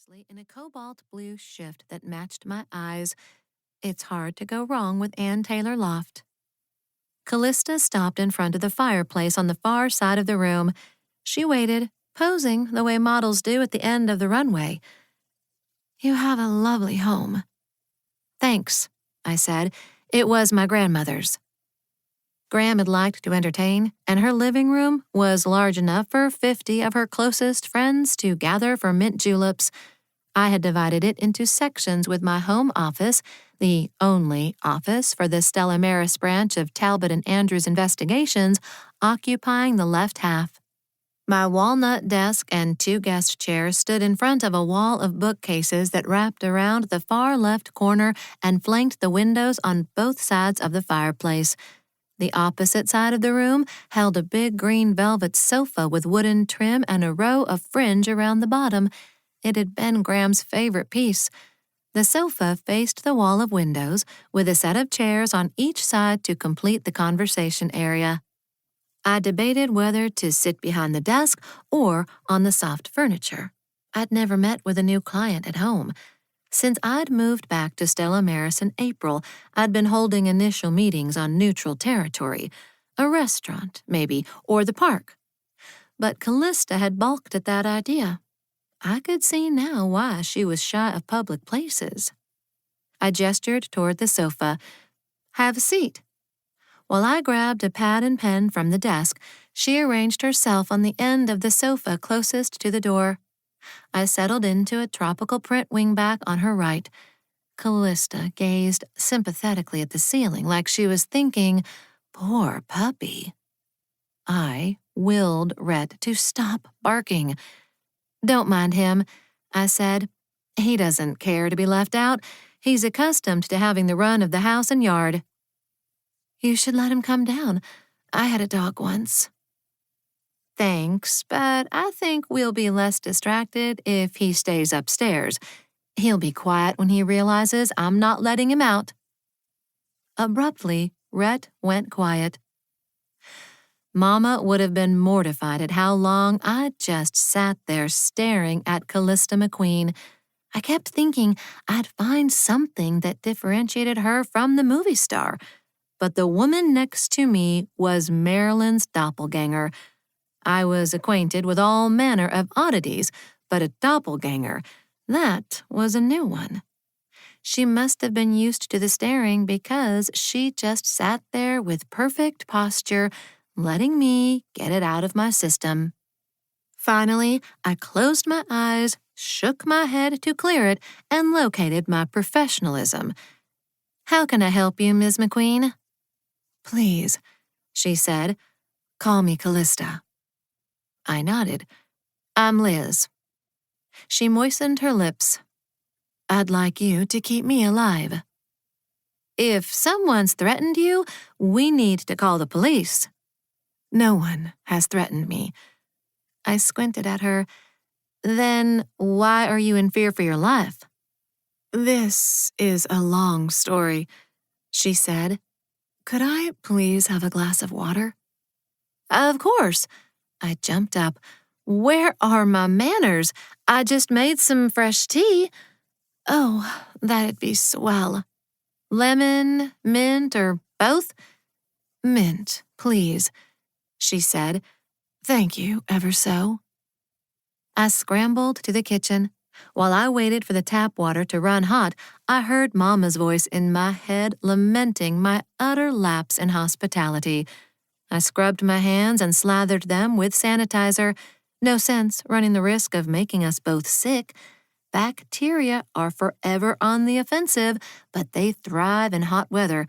effortlessly in a cobalt blue shift that matched my eyes. It's hard to go wrong with Ann Taylor Loft. Calista stopped in front of the fireplace on the far side of the room. She waited, posing the way models do at the end of the runway. "You have a lovely home." "Thanks," I said. "It was my grandmother's." Gram had liked to entertain, and her living room was large enough for 50 of her closest friends to gather for mint juleps. I had divided it into sections with my home office, the only office for the Stella Maris branch of Talbot and Andrews investigations, occupying the left half. My walnut desk and 2 guest chairs stood in front of a wall of bookcases that wrapped around the far left corner and flanked the windows on both sides of the fireplace. The opposite side of the room held a big green velvet sofa with wooden trim and a row of fringe around the bottom. It had been Graham's favorite piece. The sofa faced the wall of windows, with a set of chairs on each side to complete the conversation area. I debated whether to sit behind the desk or on the soft furniture. I'd never met with a new client at home. Since I'd moved back to Stella Maris in April, I'd been holding initial meetings on neutral territory, a restaurant, maybe, or the park. But Calista had balked at that idea. I could see now why she was shy of public places. I gestured toward the sofa. "Have a seat." While I grabbed a pad and pen from the desk, she arranged herself on the end of the sofa closest to the door. I settled into a tropical print wingback on her right. Calista gazed sympathetically at the ceiling like she was thinking, "Poor puppy." I willed Rhett to stop barking. "Don't mind him," I said. "He doesn't care to be left out. He's accustomed to having the run of the house and yard." "You should let him come down. I had a dog once." "Thanks, but I think we'll be less distracted if he stays upstairs. He'll be quiet when he realizes I'm not letting him out." Abruptly, Rhett went quiet. Mama would have been mortified at how long I'd just sat there staring at Calista McQueen. I kept thinking I'd find something that differentiated her from the movie star. But the woman next to me was Marilyn's doppelganger. I was acquainted with all manner of oddities, but a doppelganger, that was a new one. She must have been used to the staring because she just sat there with perfect posture, letting me get it out of my system. Finally, I closed my eyes, shook my head to clear it, and located my professionalism. "How can I help you, Ms. McQueen?" "Please," she said, "call me Calista." I nodded. "I'm Liz." She moistened her lips. "I'd like you to keep me alive." "If someone's threatened you, we need to call the police." "No one has threatened me." I squinted at her. "Then why are you in fear for your life?" "This is a long story," she said. "Could I please have a glass of water?" "Of course." I jumped up. "Where are my manners? I just made some fresh tea." "Oh, that'd be swell." "Lemon, mint, or both?" "Mint, please," she said. "Thank you ever so." I scrambled to the kitchen. While I waited for the tap water to run hot, I heard Mama's voice in my head lamenting my utter lapse in hospitality. I scrubbed my hands and slathered them with sanitizer. No sense running the risk of making us both sick. Bacteria are forever on the offensive, but they thrive in hot weather.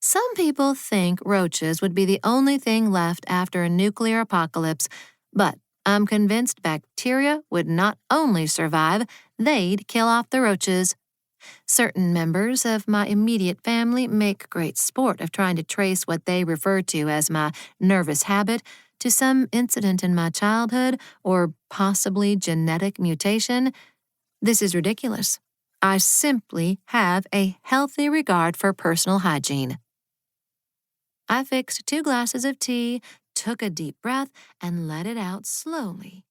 Some people think roaches would be the only thing left after a nuclear apocalypse, but I'm convinced bacteria would not only survive, they'd kill off the roaches. Certain members of my immediate family make great sport of trying to trace what they refer to as my nervous habit to some incident in my childhood or possibly genetic mutation. This is ridiculous. I simply have a healthy regard for personal hygiene. I fixed 2 glasses of tea, took a deep breath, and let it out slowly.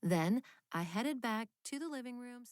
Then I headed back to the living room.